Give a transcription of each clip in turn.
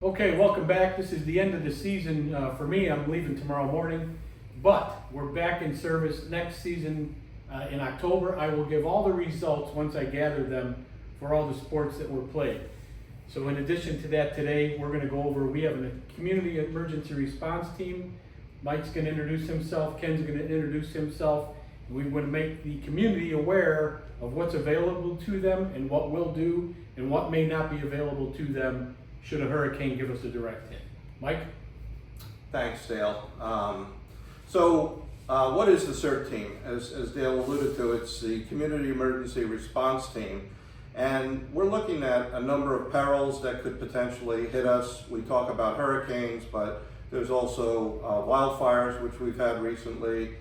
Okay, welcome back. This is the end of the season for me. I'm leaving tomorrow morning, but we're back in service next season in October. I will give all the results once I gather them for all the sports that were played. So in addition to that, today we're going to go over, we have a community emergency response team. Mike's going to introduce himself, Ken's going to introduce himself. We want to make the community aware of what's available to them and what we'll do and what may not be available to them should a hurricane give us a direct hit. Mike? Thanks, Dale. What is the CER team? As Dale alluded to, it's the Community Emergency Response Team. And we're looking at a number of perils that could potentially hit us. We talk about hurricanes, but there's also wildfires, which we've had recently,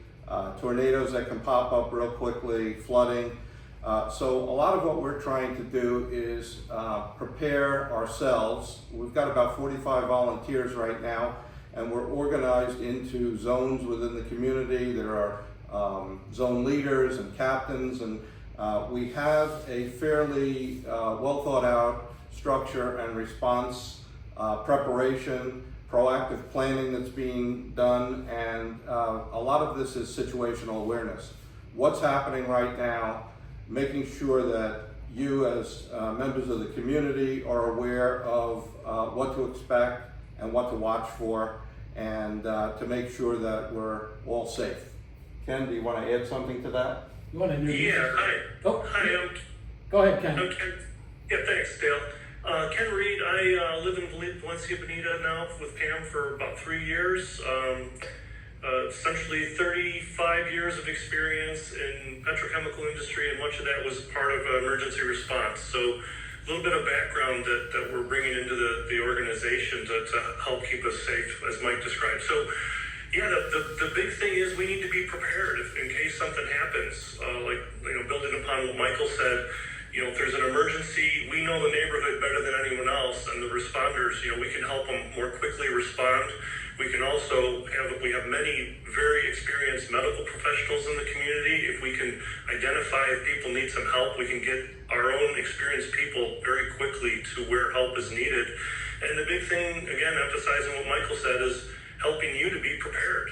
tornadoes that can pop up real quickly, flooding. So a lot of what we're trying to do is prepare ourselves. We've got about 45 volunteers right now, and we're organized into zones within the community. There are zone leaders and captains, and we have a fairly well thought out structure and response preparation, proactive planning that's being done, and a lot of this is situational awareness. What's happening right now, making sure that you as members of the community are aware of what to expect and what to watch for, and to make sure that we're all safe. Ken, do you want to add something to that? You want to introduce? Yeah, hi. Oh, Hi, go ahead, Ken. I'm Ken. Yeah, thanks, Dale. Ken Reed. I live in Valencia Bonita now with Pam for about 3 years. Essentially 35 years of experience in petrochemical industry, and much of that was part of emergency response. So a little bit of background that we're bringing into the organization to help keep us safe, as Mike described. So yeah, the big thing is we need to be prepared in case something happens. Building upon what Michael said, if there's an emergency, we know the neighborhood better than anyone else, and the responders, we can help them more quickly respond. We can also we have many very experienced medical professionals in the community. If we can identify if people need some help, we can get our own experienced people very quickly to where help is needed. And the big thing, again, emphasizing what Michael said, is helping you to be prepared.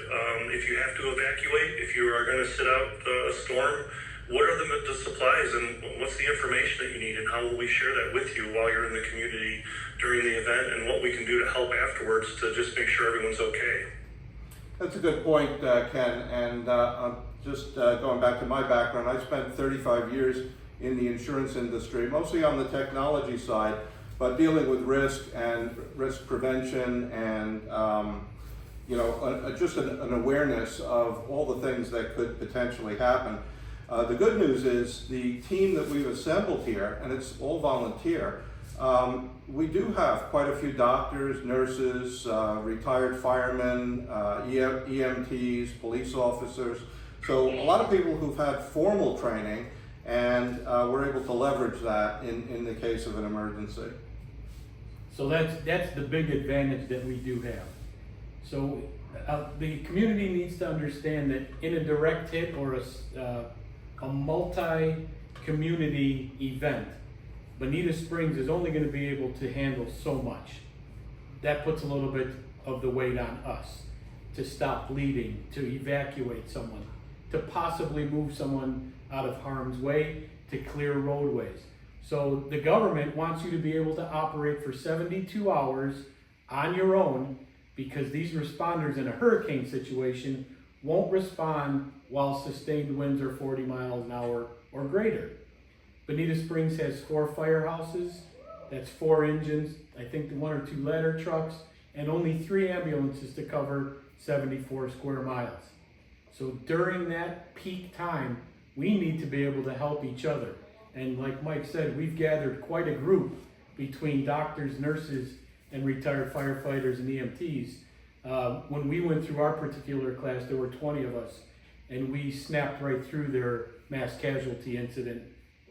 If you have to evacuate, if you are going to sit out a storm, what are the supplies and what's the information that you need, and how will we share that with you while you're in the community during the event, and what we can do to help afterwards to just make sure everyone's okay. That's a good point, Ken. And just going back to my background, I spent 35 years in the insurance industry, mostly on the technology side, but dealing with risk and risk prevention and just an awareness of all the things that could potentially happen. The good news is the team that we've assembled here, and it's all volunteer, we do have quite a few doctors, nurses, retired firemen, EMTs, police officers. So a lot of people who've had formal training, and we're able to leverage that in the case of an emergency. So that's the big advantage that we do have. So the community needs to understand that in a direct hit or a multi-community event, Bonita Springs is only going to be able to handle so much. That puts a little bit of the weight on us to stop bleeding, to evacuate someone, to possibly move someone out of harm's way, to clear roadways. So the government wants you to be able to operate for 72 hours on your own, because these responders in a hurricane situation won't respond while sustained winds are 40 miles an hour or greater. Bonita Springs has 4 firehouses, that's 4 engines, I think 1 or 2 ladder trucks, and only 3 ambulances to cover 74 square miles. So during that peak time, we need to be able to help each other. And like Mike said, we've gathered quite a group between doctors, nurses, and retired firefighters and EMTs. When we went through our particular class, there were 20 of us, and we snapped right through their mass casualty incident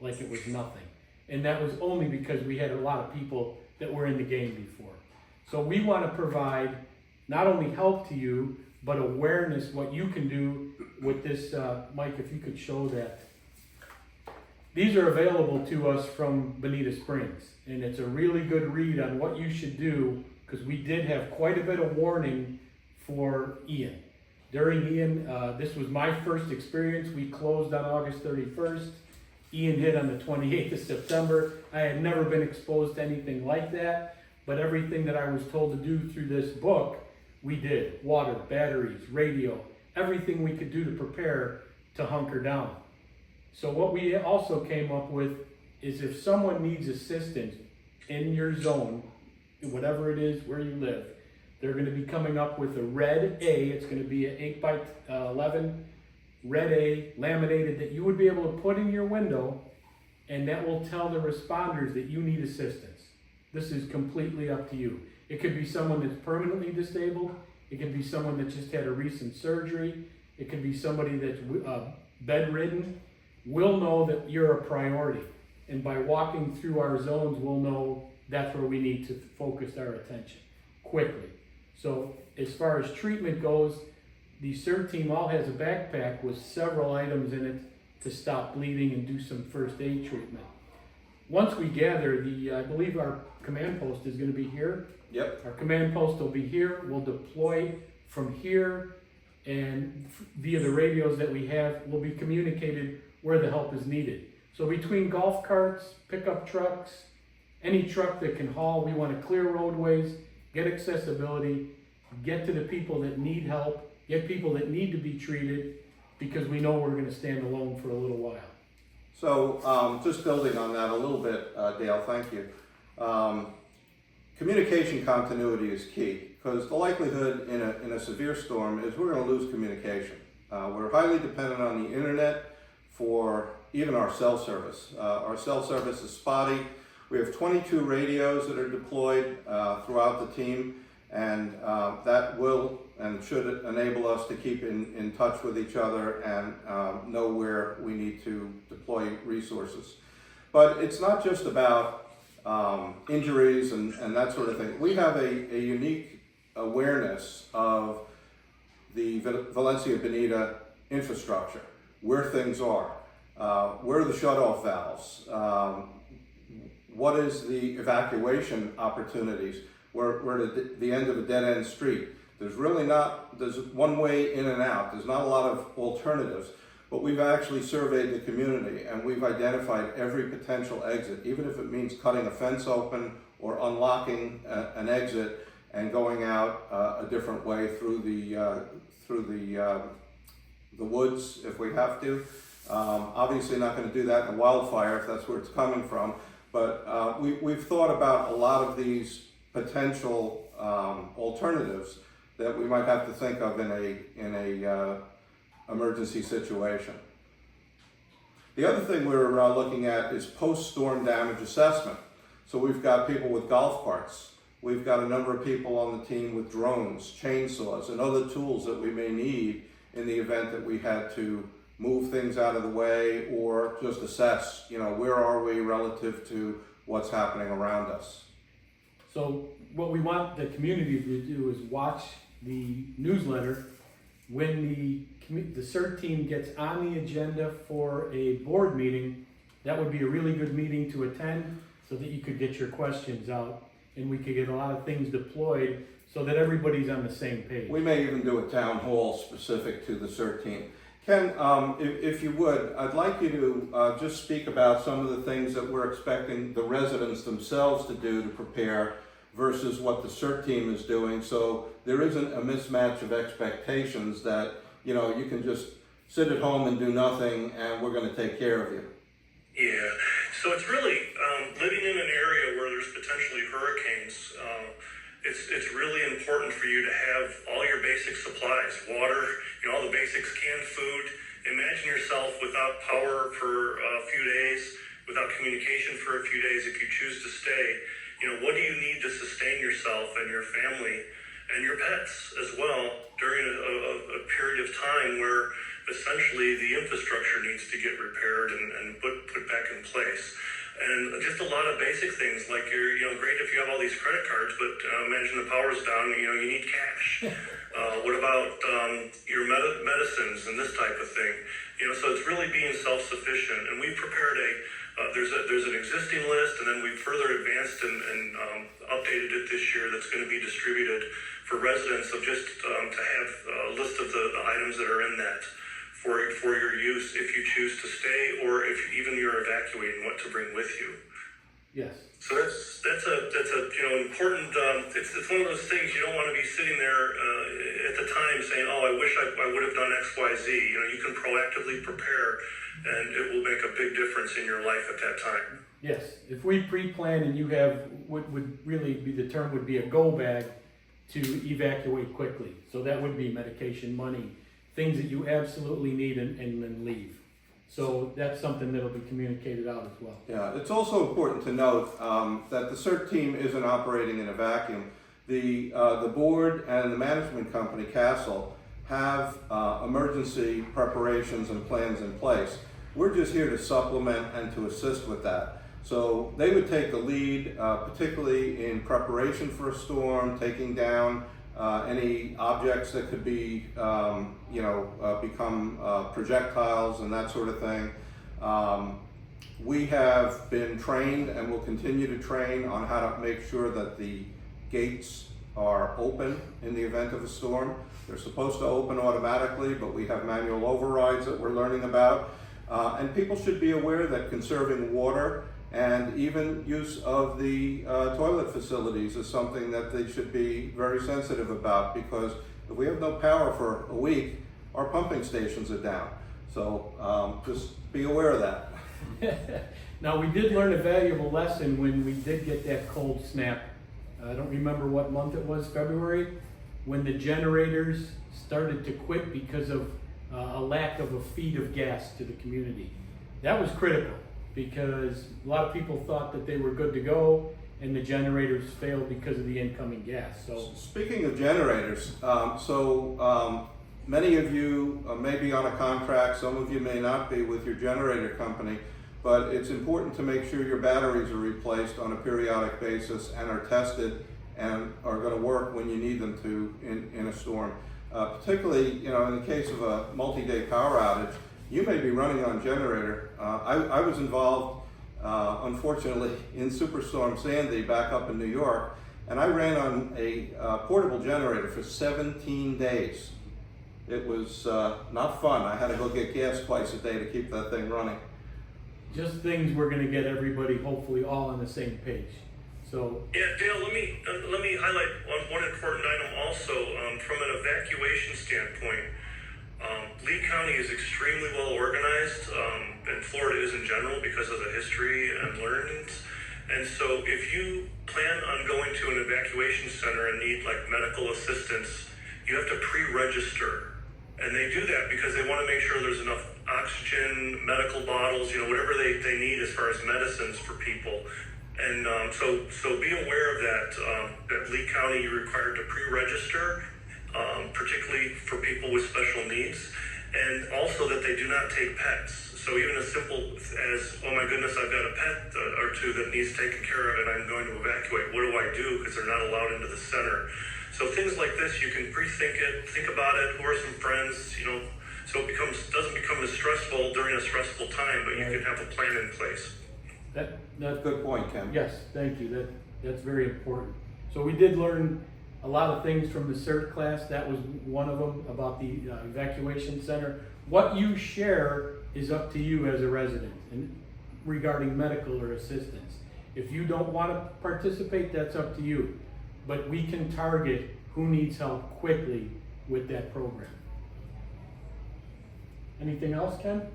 like it was nothing. And that was only because we had a lot of people that were in the game before. So we want to provide not only help to you, but awareness what you can do with this. Mike, if you could show that. These are available to us from Bonita Springs, and it's a really good read on what you should do because we did have quite a bit of warning for Ian. During Ian, this was my first experience. We closed on August 31st. Ian hit on the 28th of September. I had never been exposed to anything like that, but everything that I was told to do through this book, we did. Water, batteries, radio, everything we could do to prepare to hunker down. So what we also came up with is if someone needs assistance in your zone, whatever it is where you live, they're going to be coming up with a red A. It's going to be an 8x11 red A laminated that you would be able to put in your window, and that will tell the responders that you need assistance. This is completely up to you. It could be someone that's permanently disabled. It could be someone that just had a recent surgery. It could be somebody that's bedridden. We'll know that you're a priority. And by walking through our zones, we'll know that's where we need to focus our attention quickly. So as far as treatment goes, the CER team all has a backpack with several items in it to stop bleeding and do some first aid treatment. Once we gather, I believe our command post is going to be here. Yep. Our command post will be here. We'll deploy from here, and via the radios that we have, we'll be communicated where the help is needed. So between golf carts, pickup trucks, any truck that can haul, we want to clear roadways, get accessibility, get to the people that need help, get people that need to be treated, because we know we're going to stand alone for a little while. So just building on that a little bit, Dale, thank you. Communication continuity is key, because the likelihood in a severe storm is we're going to lose communication. We're highly dependent on the internet for even our cell service. Our cell service is spotty. We have 22 radios that are deployed throughout the team, and that will and should enable us to keep in touch with each other and know where we need to deploy resources. But it's not just about injuries and that sort of thing. We have a unique awareness of the Valencia Bonita infrastructure, where things are, where are the shutoff valves, what is the evacuation opportunities, we're at the end of a dead-end street. There's one way in and out. There's not a lot of alternatives, but we've actually surveyed the community and we've identified every potential exit, even if it means cutting a fence open or unlocking an exit and going out a different way through the woods if we have to. Obviously not going to do that in a wildfire if that's where it's coming from, but we've thought about a lot of these potential alternatives that we might have to think of in a emergency situation. The other thing we're looking at is post-storm damage assessment. So we've got people with golf carts. We've got a number of people on the team with drones, chainsaws, and other tools that we may need in the event that we had to move things out of the way or just assess, where are we relative to what's happening around us. So what we want the community to do is watch the newsletter. When the CERT team gets on the agenda for a board meeting, that would be a really good meeting to attend so that you could get your questions out and we could get a lot of things deployed so that everybody's on the same page. We may even do a town hall specific to the CERT team. Ken, if you would, I'd like you to just speak about some of the things that we're expecting the residents themselves to do to prepare versus what the CERT team is doing, so there isn't a mismatch of expectations that, you can just sit at home and do nothing and we're going to take care of you. Yeah, so it's really living in an area where there's potentially hurricanes. It's really important for you to have all your basic supplies, water, all the basics, canned food. Imagine yourself without power for a few days, without communication for a few days if you choose to stay. What do you need to sustain yourself and your family and your pets as well during a period of time where essentially the infrastructure needs to get repaired and put back in place. And just a lot of basic things like great if you have all these credit cards, but imagine the power's down, you need cash. What about your medicines and this type of thing? So it's really being self-sufficient. And we prepared a there's an existing list, and then we've further advanced and updated it this year. That's going to be distributed for residents of just to have a list of the items that are in that for your use if you choose to stay, or if even you're evacuating, what to bring with you. Yes. So that's a important. It's one of those things you don't want to be sitting there at the time saying, "Oh, I wish I would have done X, Y, Z." You can proactively prepare, and it will make a big difference in your life at that time. Yes. If we pre-plan and you have what would really be the term would be a go bag to evacuate quickly. So that would be medication, money, things that you absolutely need, and then leave. So that's something that'll be communicated out as well. Yeah, it's also important to note that the CERT team isn't operating in a vacuum. The board and the management company, Castle, have emergency preparations and plans in place. We're just here to supplement and to assist with that. So they would take the lead, particularly in preparation for a storm, taking down any objects that could be, become projectiles and that sort of thing. We have been trained and will continue to train on how to make sure that the gates are open in the event of a storm. They're supposed to open automatically, but we have manual overrides that we're learning about. And people should be aware that conserving water and even use of the toilet facilities is something that they should be very sensitive about, because if we have no power for a week, our pumping stations are down. So just be aware of that. Now, we did learn a valuable lesson when we did get that cold snap. I don't remember what month it was, February, when the generators started to quit because of a lack of a feed of gas to the community. That was critical, because a lot of people thought that they were good to go, and the generators failed because of the incoming gas. So, speaking of generators, many of you may be on a contract, some of you may not be with your generator company, but it's important to make sure your batteries are replaced on a periodic basis and are tested and are going to work when you need them to in a storm. Particularly, in the case of a multi-day power outage, you may be running on generator. I was involved, unfortunately, in Superstorm Sandy back up in New York, and I ran on a portable generator for 17 days. It was not fun. I had to go get gas twice a day to keep that thing running. just things we're going to get everybody hopefully all on the same page. So yeah, Dale, let me highlight one important item also. From an evacuation standpoint, Lee County is extremely well organized, and Florida is in general because of the history and learnings. And so if you plan on going to an evacuation center and need like medical assistance, you have to pre-register. And they do that because they want to make sure there's enough oxygen, medical bottles, whatever they need as far as medicines for people. And so be aware of that. That Lee County, you're required to pre-register, particularly for people with special needs, and also that they do not take pets. So even as simple as, oh my goodness, I've got a pet or two that nees taken care of and I'm going to evacuate. What do I do? Because they're not allowed into the center. So things like this, you can pre-think it, think about it, who are some friends, so it doesn't become as stressful during a stressful time, but you can have a plan in place. that's That's a good point, Ken. Yes, thank you. That's very important. So we did learn a lot of things from the CERT class. That was one of them about the evacuation center. What you share is up to you as a resident and regarding medical or assistance. If you don't want to participate, that's up to you. But we can target who needs help quickly with that program. Anything else, Ken?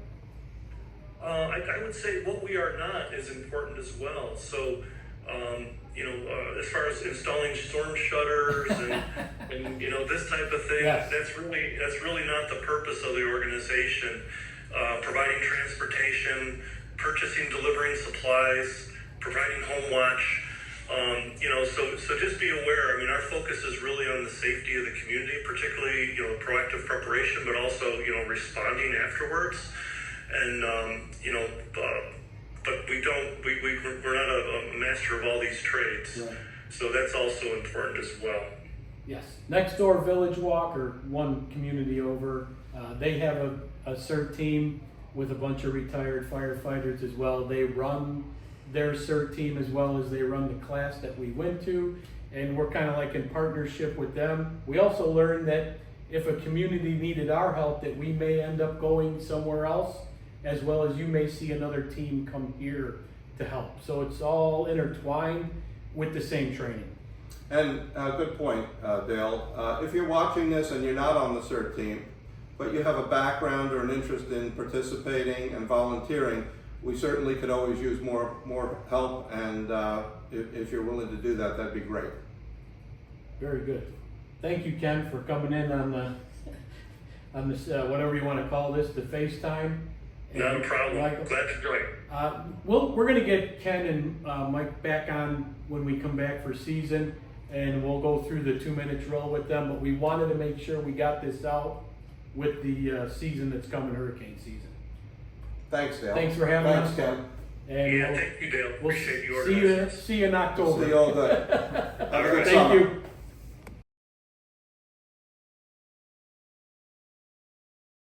I would say what we are not is important as well. So, as far as installing storm shutters and this type of thing, yes. that's really not the purpose of the organization. Providing transportation, purchasing, delivering supplies, providing home watch. So just be aware. I mean, our focus is really on the safety of the community, particularly proactive preparation, but also responding afterwards. And but we're not a master of all these trades. Right. So that's also important as well. Yes. Next door Village Walk, or one community over, they have a CERT team. with a bunch of retired firefighters as well. They run their CER team as well as they run the class that we went to, and we're kind of like in partnership with them. We also learned that if a community needed our help, that we may end up going somewhere else, as well as you may see another team come here to help. So it's all intertwined with the same training. And good point, Dale. If you're watching this and you're not on the CERT team, but you have a background or an interest in participating and volunteering, we certainly could always use more help, and if you're willing to do that, that'd be great. Very good. Thank you, Ken, for coming in on this whatever you want to call this, the FaceTime. Not a problem. Michael, Glad to join. we're going to get Ken and Mike back on when we come back for season, and we'll go through the 2-minute drill with them. But we wanted to make sure we got this out with the season that's coming, hurricane season. Thanks, Dale. Thanks for having us. Thanks, Ken. And Thank you, Dale. we'll Appreciate you organizing. see you in October. See you all good. Have a good Thank summer. you.